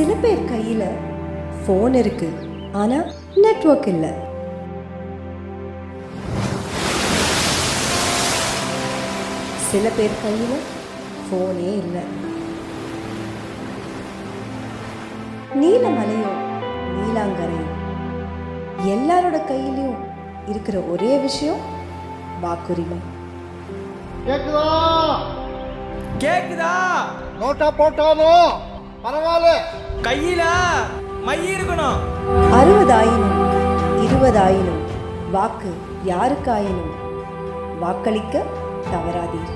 சில பேர் கையில் ஃபோன் இருக்கு, ஆனால் நெட்வொர்க் இல்லை. சில பேர் கையில் ஃபோனே இல்லை. நீலமலையோ நீலாங்கரையோ எல்லாரோட கையிலையும் இருக்கிற ஒரே விஷயம் வாக்குரிமை. கேக்குதா? கேக்குதா? நோட்டா போட்டாலும் பரவாயில்ல, கையில மை இருக்கணும். 60,000 20,000 வாக்கு யாருக்காயினும் வாக்களிக்க தவறாதீர்.